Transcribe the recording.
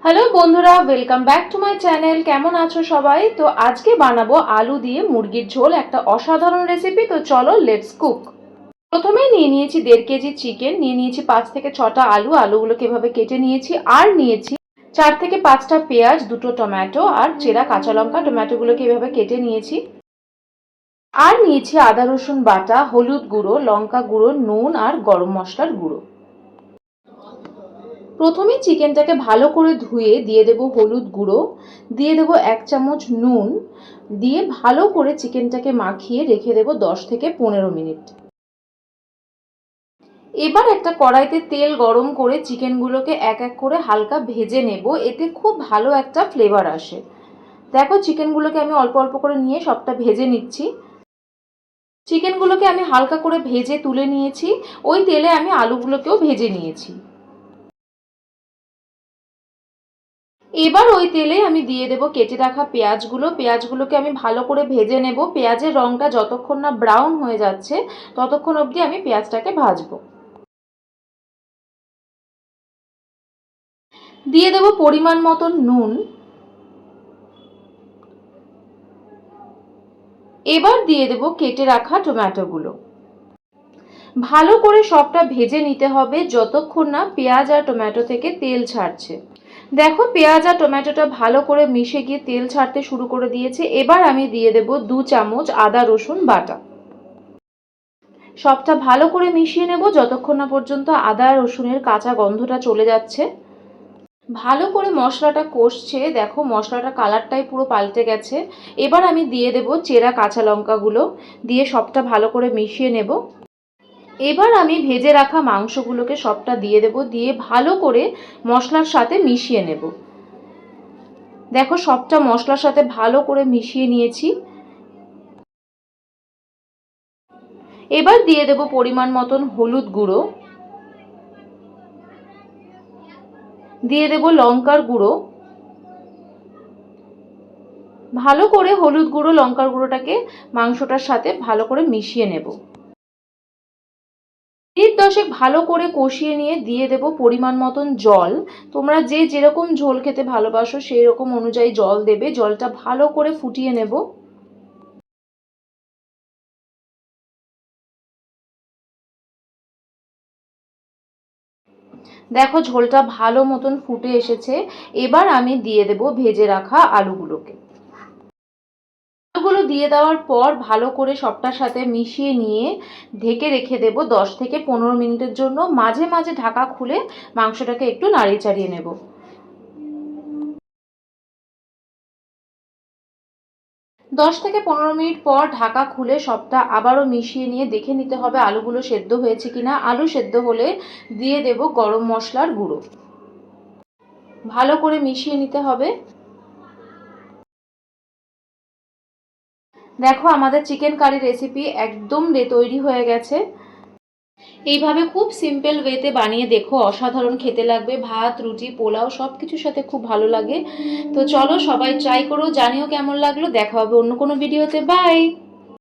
Hello বন্ধুরা, welcome back to my channel. কেমন আছো সবাই? তো আজকে বানাবো আলু দিয়ে মুরগির ঝোল, একটা অসাধারণ রেসিপি। তো চলো লেটস কুক। প্রথমেই নিয়ে নিয়েছি 1.5 কেজি চিকেন, নিয়ে নিয়েছি 5 থেকে 6টা আলু, আলুগুলোকে এভাবে কেটে নিয়েছি। আর নিয়েছি 4 থেকে 5টা পেঁয়াজ, 2টো টমেটো আর চেরা কাঁচা লঙ্কা। টমেটোগুলোকে এভাবে কেটে নিয়েছি। আর নিয়েছি আদা রসুন বাটা, হলুদ গুঁড়ো, লঙ্কা গুঁড়ো, নুন আর গরম মশলার গুঁড়ো। প্রথমে চিকেনটাকে ভালো করে ধুয়ে দিয়ে দেব হলুদ গুঁড়ো, দিয়ে দেব 1 চামচ নুন, দিয়ে ভালো করে চিকেনটাকে মাখিয়ে রেখে দেব 10 থেকে 15 মিনিট। এবার একটা কড়াইতে তেল গরম করে চিকেনগুলোকে এক এক করে হালকা ভেজে নেব, এতে খুব ভালো একটা ফ্লেভার আসে। দেখো চিকেনগুলোকে আমি অল্প অল্প করে নিয়ে সবটা ভেজে নিচ্ছি। চিকেনগুলোকে আমি হালকা করে ভেজে তুলে নিয়েছি। ওই তেলে আমি আলুগুলোকেও ভেজে নিয়েছি। এবার ওই তেলে আমি দিয়ে দেব কেটে রাখা পেঁয়াজগুলোকে আমি ভালো করে ভেজে নেব। পেঁয়াজের রঙটা যতক্ষণ না ব্রাউন হয়ে যাচ্ছে ততক্ষণ অবধি আমি পেঁয়াজটাকে ভাজবো। দিয়ে দেব পরিমাণ মতন নুন। এবার দিয়ে দেব কেটে রাখা টমেটোগুলো। ভালো করে সবটা ভেজে নিতে হবে যতক্ষণ না পেঁয়াজ আর টমেটো থেকে তেল ছাড়ছে। দেখো পেঁয়াজ আর টমেটোটা ভালো করে মিশে গিয়ে তেল ছাড়তে শুরু করে দিয়েছে। এবার আমি দিয়ে দেব 2 চামচ আদা রসুন বাটা। সবটা ভালো করে মিশিয়ে নেব যতক্ষণ না পর্যন্ত আদা রসুনের কাঁচা গন্ধটা চলে যাচ্ছে। ভালো করে মশলাটা কষছে, দেখো মশলাটা কালারটাই পুরো পাল্টে গেছে। এবার আমি দিয়ে দেব চেরা কাঁচা লঙ্কাগুলো, দিয়ে সবটা ভালো করে মিশিয়ে নেব। এবার আমি ভেজে রাখা মাংসগুলোকে সবটা দিয়ে দেব, দিয়ে ভালো করে মশলার সাথে মিশিয়ে নেব। দেখো সবটা মশলার সাথে ভালো করে মিশিয়ে নিয়েছি। এবার দিয়ে দেব পরিমাণ মতন হলুদ গুঁড়ো, দিয়ে দেব লঙ্কার গুঁড়ো। ভালো করে হলুদ গুঁড়ো লঙ্কার গুঁড়োটাকে মাংসটার সাথে ভালো করে মিশিয়ে নেব। মিনিট 10 ভালো করে কষিয়ে নিয়ে দিয়ে দেব পরিমাণ মতন জল। তোমরা যে যেরকম ঝোল খেতে ভালোবাসো সেই রকম অনুযায়ী জল দেবে। জলটা ভালো করে ফুটিয়ে নেব। দেখো ঝোলটা ভালো মতন ফুটে এসেছে। এবার আমি দিয়ে দেব ভেজে রাখা আলুগুলোকে। আলুগুলো দিয়ে দেওয়ার পর ভালো করে সবটার সাথে মিশিয়ে নিয়ে ঢেকে রেখে দেব 10 থেকে 15 মিনিটের জন্য। মাঝে মাঝে ঢাকা খুলে মাংসটাকে একটু নাড়িয়ে চাড়িয়ে নেব। 10 থেকে 15 মিনিট পর ঢাকা খুলে সবটা আবারও মিশিয়ে নিয়ে দেখে নিতে হবে আলুগুলো সেদ্ধ হয়েছে কিনা। আলু সেদ্ধ হলে দিয়ে দেব গরম মশলার গুঁড়ো। ভালো করে মিশিয়ে নিতে হবে। দেখো আমাদের চিকেন কারি রেসিপি একদম তৈরি হয়ে গেছে। এইভাবে খুব সিম্পল ওয়েতে বানিয়ে দেখো, অসাধারণ খেতে লাগবে। ভাত, রুটি, পোলাও সব কিছুর সাথে খুব ভালো লাগে। তো চলো সবাই ট্রাই করো, জানিও কেমন লাগলো। দেখা হবে অন্য কোনো ভিডিওতে। বাই।